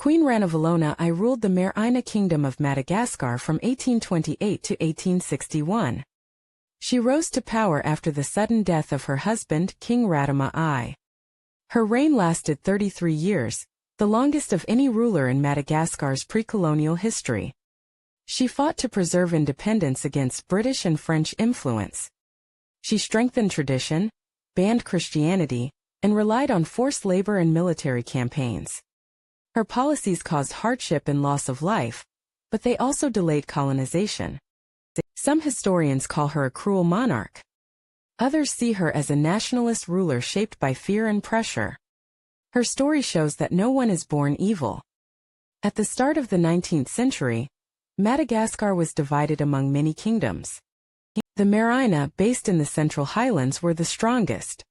Queen Ranavalona I ruled the Meraina Kingdom of Madagascar from 1828 to 1861. She rose to power after the sudden death of her husband, King Ranavalona I. Her reign lasted 33 years, the longest of any ruler in Madagascar's pre-colonial history. She fought to preserve independence against British and French influence. She strengthened tradition, banned Christianity, and relied on forced labor and military campaigns. Her policies caused hardship and loss of life, but they also delayed colonization. Some historians call her a cruel monarch. Others see her as a nationalist ruler shaped by fear and pressure. Her story shows that no one is born evil. At the start of the 19th century, Madagascar was divided among many kingdoms. The Meraina, based in the Central Highlands, were the strongest.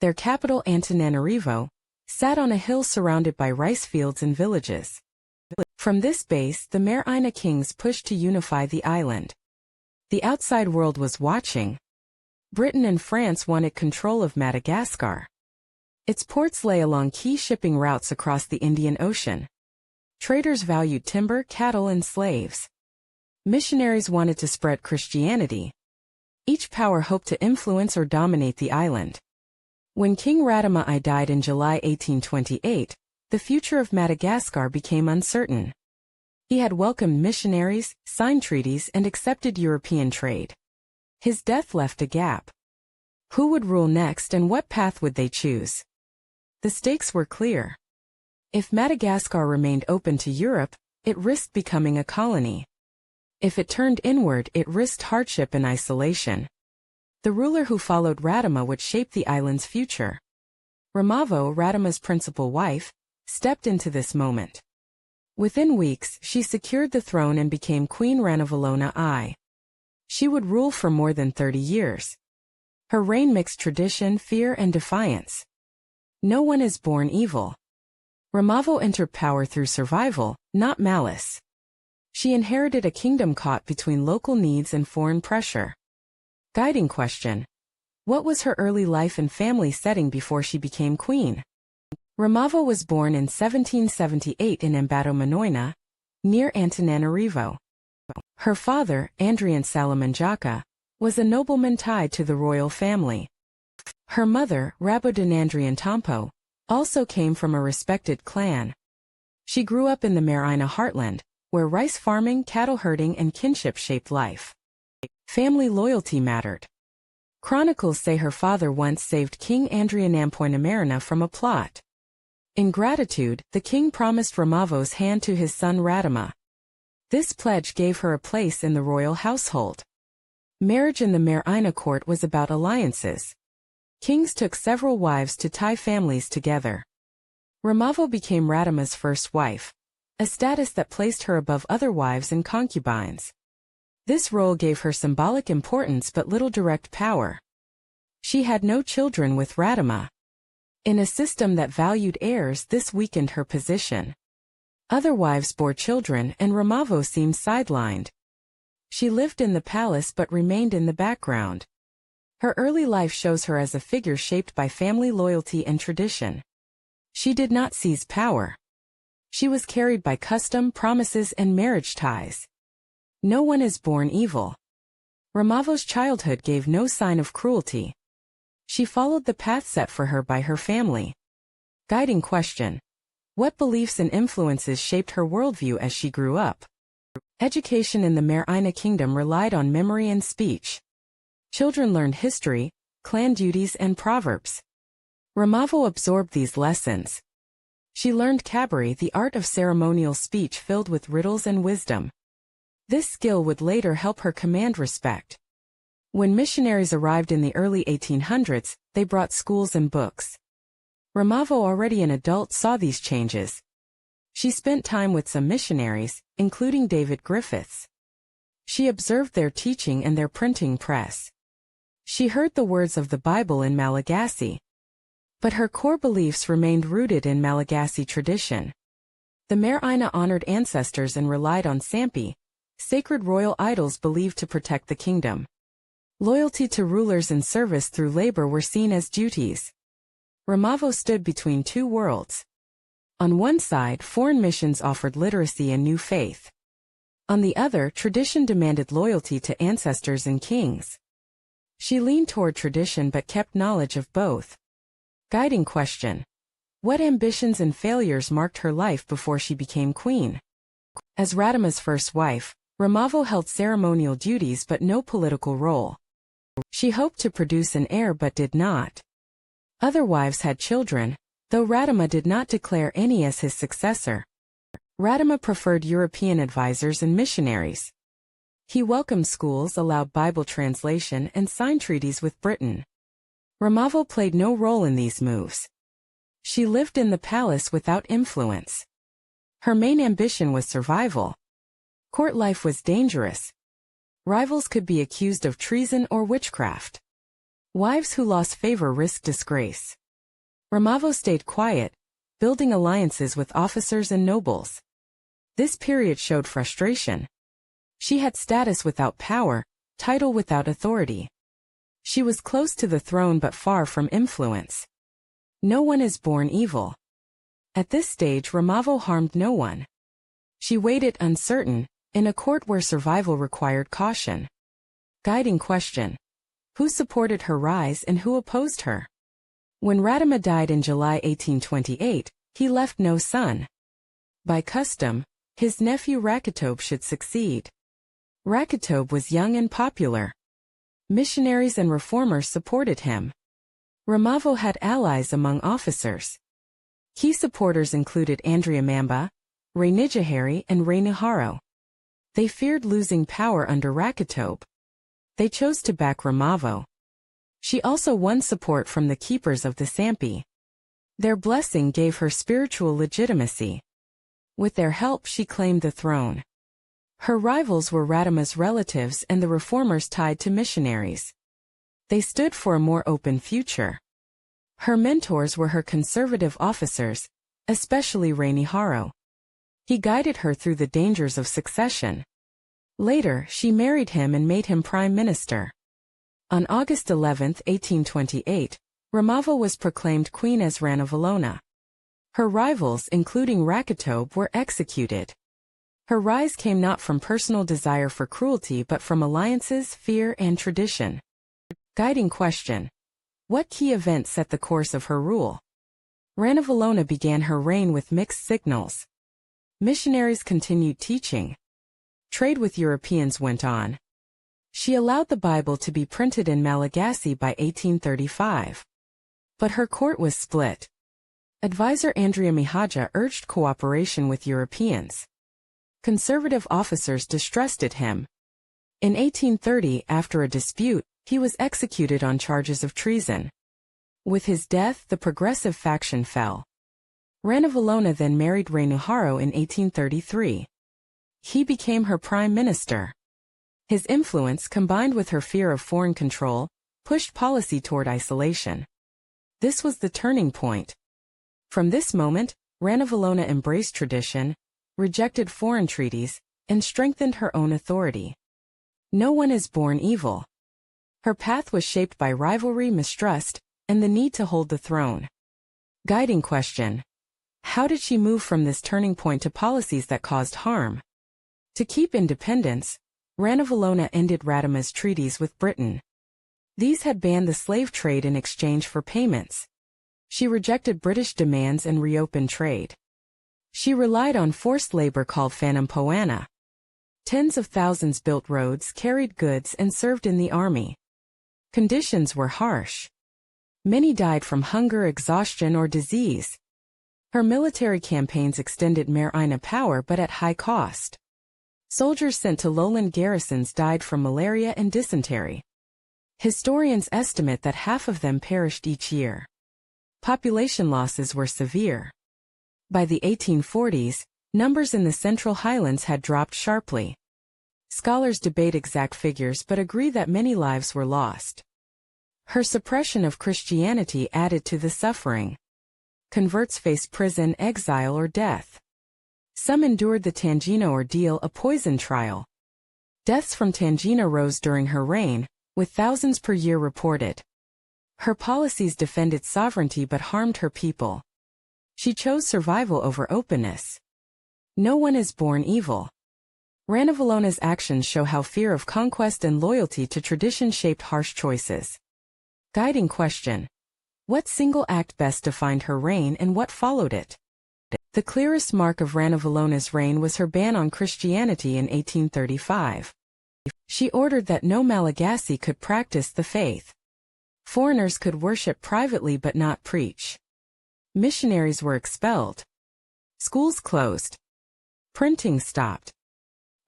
Their capital, Antananarivo, sat on a hill surrounded by rice fields and villages. From this base, the Meraina kings pushed to unify the island. The outside world was watching. Britain and France wanted control of Madagascar. Its ports lay along key shipping routes across the Indian Ocean. Traders valued timber, cattle, and slaves. Missionaries wanted to spread Christianity. Each power hoped to influence or dominate the island. When King Ranavalona I died in July 1828, the future of Madagascar became uncertain. He had welcomed missionaries, signed treaties, and accepted European trade. His death left a gap. Who would rule next and what path would they choose? The stakes were clear. If Madagascar remained open to Europe, it risked becoming a colony. If it turned inward, it risked hardship and isolation. The ruler who followed Ranavalona would shape the island's future. Ranavalona, Ranavalon's principal wife, stepped into this moment. Within weeks, she secured the throne and became Queen Ranavalona I. She would rule for more than 30 years. Her reign mixed tradition, fear, and defiance. No one is born evil. Ranavalona entered power through survival, not malice. She inherited a kingdom caught between local needs and foreign pressure. Guiding question: what was her early life and family setting before she became queen? Ranavalona was born in 1778 in Manoina, near Antananarivo. Her father, Andrian Salamanjaka, was a nobleman tied to the royal family. Her mother, Rabodinandrian Tampo, also came from a respected clan. She grew up in the Meraina heartland, where rice farming, cattle herding, and kinship shaped life. Family loyalty mattered. Chronicles say her father once saved King Andrianampoinamarina from a plot. In gratitude, the king promised Ranavalon's hand to his son Ranavalona. This pledge gave her a place in the royal household. Marriage in the Meraina court was about alliances. Kings took several wives to tie families together. Ranavalona became Ranavalon's first wife, a status that placed her above other wives and concubines. This role gave her symbolic importance but little direct power. She had no children with Ranavalona. In a system that valued heirs, this weakened her position. Other wives bore children and Ranavalona seemed sidelined. She lived in the palace but remained in the background. Her early life shows her as a figure shaped by family loyalty and tradition. She did not seize power. She was carried by custom, promises, and marriage ties. No one is born evil. Ranavalon's childhood gave no sign of cruelty. She followed the path set for her by her family. Guiding question: what beliefs and influences shaped her worldview as she grew up? Education in the Meraina Kingdom relied on memory and speech. Children learned history, clan duties, and proverbs. Ranavalona absorbed these lessons. She learned kabari, the art of ceremonial speech filled with riddles and wisdom. This skill would later help her command respect. When missionaries arrived in the early 1800s, they brought schools and books. Ranavalona, already an adult, saw these changes. She spent time with some missionaries, including David Griffiths. She observed their teaching and their printing press. She heard the words of the Bible in Malagasy. But her core beliefs remained rooted in Malagasy tradition. The Meraina honored ancestors and relied on Sampi, sacred royal idols believed to protect the kingdom. Loyalty to rulers and service through labor were seen as duties. Ranavalona stood between two worlds. On one side, foreign missions offered literacy and new faith. On the other, tradition demanded loyalty to ancestors and kings. She leaned toward tradition but kept knowledge of both. Guiding question: what ambitions and failures marked her life before she became queen? As Radama's first wife, Ramaval held ceremonial duties but no political role. She hoped to produce an heir but did not. Other wives had children, though Radama did not declare any as his successor. Radama preferred European advisors and missionaries. He welcomed schools, allowed Bible translation, and signed treaties with Britain. Ramaval played no role in these moves. She lived in the palace without influence. Her main ambition was survival. Court life was dangerous. Rivals could be accused of treason or witchcraft. Wives who lost favor risked disgrace. Ramaval stayed quiet, building alliances with officers and nobles. This period showed frustration. She had status without power, title without authority. She was close to the throne but far from influence. No one is born evil. At this stage, Ramaval harmed no one. She waited uncertain, in a court where survival required caution. Guiding question: who supported her rise and who opposed her? When Radama died in July 1828, he left no son. By custom, his nephew Rakatob should succeed. Rakatob was young and popular. Missionaries and reformers supported him. Ramaval had allies among officers. Key supporters included Andrea Mamba, Rainijahari, and Rainiharo. They feared losing power under Rakatob. They chose to back Ramaval. She also won support from the keepers of the Sampi. Their blessing gave her spiritual legitimacy. With their help, she claimed the throne. Her rivals were Radama's relatives and the reformers tied to missionaries. They stood for a more open future. Her mentors were her conservative officers, especially Rainiharo. He guided her through the dangers of succession. Later, she married him and made him prime minister. On August 11, 1828, Ramaval was proclaimed queen as Ranavalona. Her rivals, including Rakatob, were executed. Her rise came not from personal desire for cruelty but from alliances, fear, and tradition. Guiding question: what key events set the course of her rule? Ranavalona began her reign with mixed signals. Missionaries continued teaching. Trade with Europeans went on. She allowed the Bible to be printed in Malagasy by 1835. But her court was split. Advisor Andrea Mihaja urged cooperation with Europeans. Conservative officers distrusted him. In 1830, after a dispute, he was executed on charges of treason. With his death, the progressive faction fell. Ranavalona then married Rainiharo in 1833. He became her prime minister. His influence, combined with her fear of foreign control, pushed policy toward isolation. This was the turning point. From this moment, Ranavalona embraced tradition, rejected foreign treaties, and strengthened her own authority. No one is born evil. Her path was shaped by rivalry, mistrust, and the need to hold the throne. Guiding question: how did she move from this turning point to policies that caused harm? To keep independence, Ranavalona ended Radama's treaties with Britain. These had banned the slave trade in exchange for payments. She rejected British demands and reopened trade. She relied on forced labor called Fanampoana. Tens of thousands built roads, carried goods, and served in the army. Conditions were harsh. Many died from hunger, exhaustion, or disease. Her military campaigns extended Meraina power but at high cost. Soldiers sent to lowland garrisons died from malaria and dysentery. Historians estimate that half of them perished each year. Population losses were severe. By the 1840s, numbers in the Central Highlands had dropped sharply. Scholars debate exact figures but agree that many lives were lost. Her suppression of Christianity added to the suffering. Converts faced prison, exile, or death. Some endured the Tangina ordeal, a poison trial. Deaths from Tangina rose during her reign, with thousands per year reported. Her policies defended sovereignty but harmed her people. She chose survival over openness. No one is born evil. Ranavalona's actions show how fear of conquest and loyalty to tradition shaped harsh choices. Guiding question. What single act best defined her reign and what followed it? The clearest mark of Ranavalona's reign was her ban on Christianity in 1835. She ordered that no Malagasy could practice the faith. Foreigners could worship privately but not preach. Missionaries were expelled. Schools closed. Printing stopped.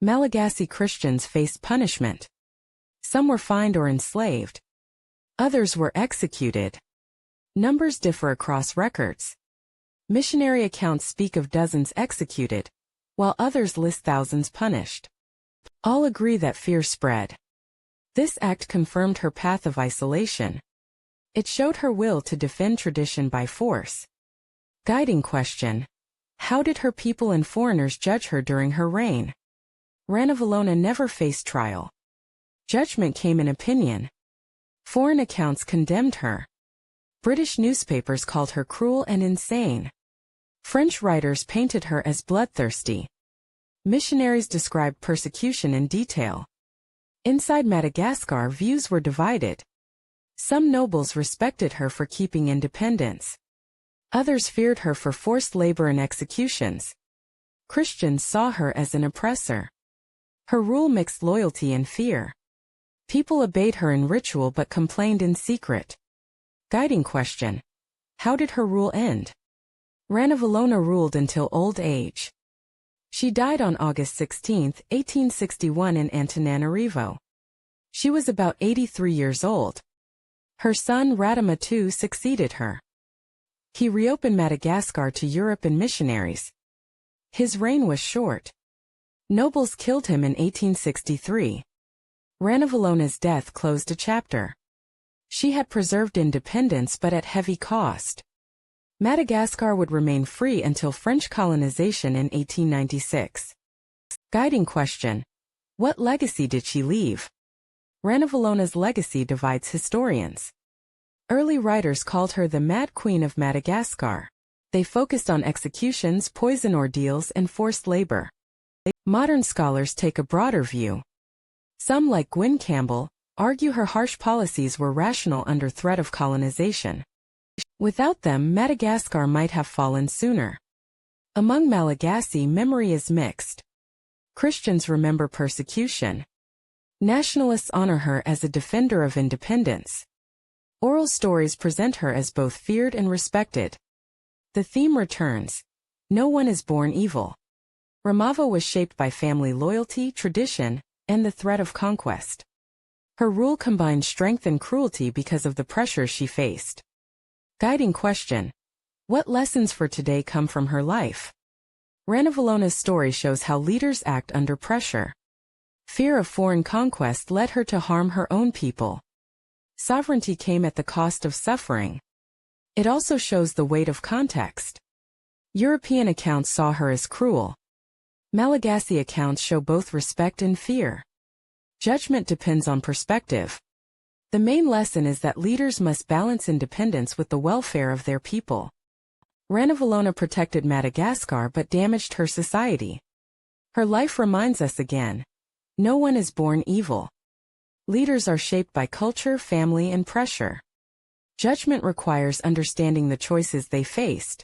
Malagasy Christians faced punishment. Some were fined or enslaved. Others were executed. Numbers differ across records. Missionary accounts speak of dozens executed, while others list thousands punished. All agree that fear spread. This act confirmed her path of isolation. It showed her will to defend tradition by force. Guiding question. How did her people and foreigners judge her during her reign? Ranavalona never faced trial. Judgment came in opinion. Foreign accounts condemned her. British newspapers called her cruel and insane. French writers painted her as bloodthirsty. Missionaries described persecution in detail. Inside Madagascar, views were divided. Some nobles respected her for keeping independence. Others feared her for forced labor and executions. Christians saw her as an oppressor. Her rule mixed loyalty and fear. People obeyed her in ritual but complained in secret. Guiding question. How did her rule end? Ranavalona ruled until old age. She died on August 16, 1861 in Antananarivo. She was about 83 years old. Her son Radama II succeeded her. He reopened Madagascar to Europe and missionaries. His reign was short. Nobles killed him in 1863. Ranavalona's death closed a chapter. She had preserved independence but at heavy cost. Madagascar would remain free until French colonization in 1896. Guiding question. What legacy did she leave? Ranavalona's legacy divides historians. Early writers called her the Mad Queen of Madagascar. They focused on executions, poison ordeals, and forced labor. Modern scholars take a broader view. Some, like Gwyn Campbell, argue her harsh policies were rational under threat of colonization. Without them, Madagascar might have fallen sooner. Among Malagasy, memory is mixed. Christians remember persecution. Nationalists honor her as a defender of independence. Oral stories present her as both feared and respected. The theme returns. No one is born evil. Ramava was shaped by family loyalty, tradition, and the threat of conquest. Her rule combined strength and cruelty because of the pressures she faced. Guiding question. What lessons for today come from her life? Ranavalona's story shows how leaders act under pressure. Fear of foreign conquest led her to harm her own people. Sovereignty came at the cost of suffering. It also shows the weight of context. European accounts saw her as cruel. Malagasy accounts show both respect and fear. Judgment depends on perspective. The main lesson is that leaders must balance independence with the welfare of their people. Ranavalona protected Madagascar but damaged her society. Her life reminds us again. No one is born evil. Leaders are shaped by culture, family, and pressure. Judgment requires understanding the choices they faced.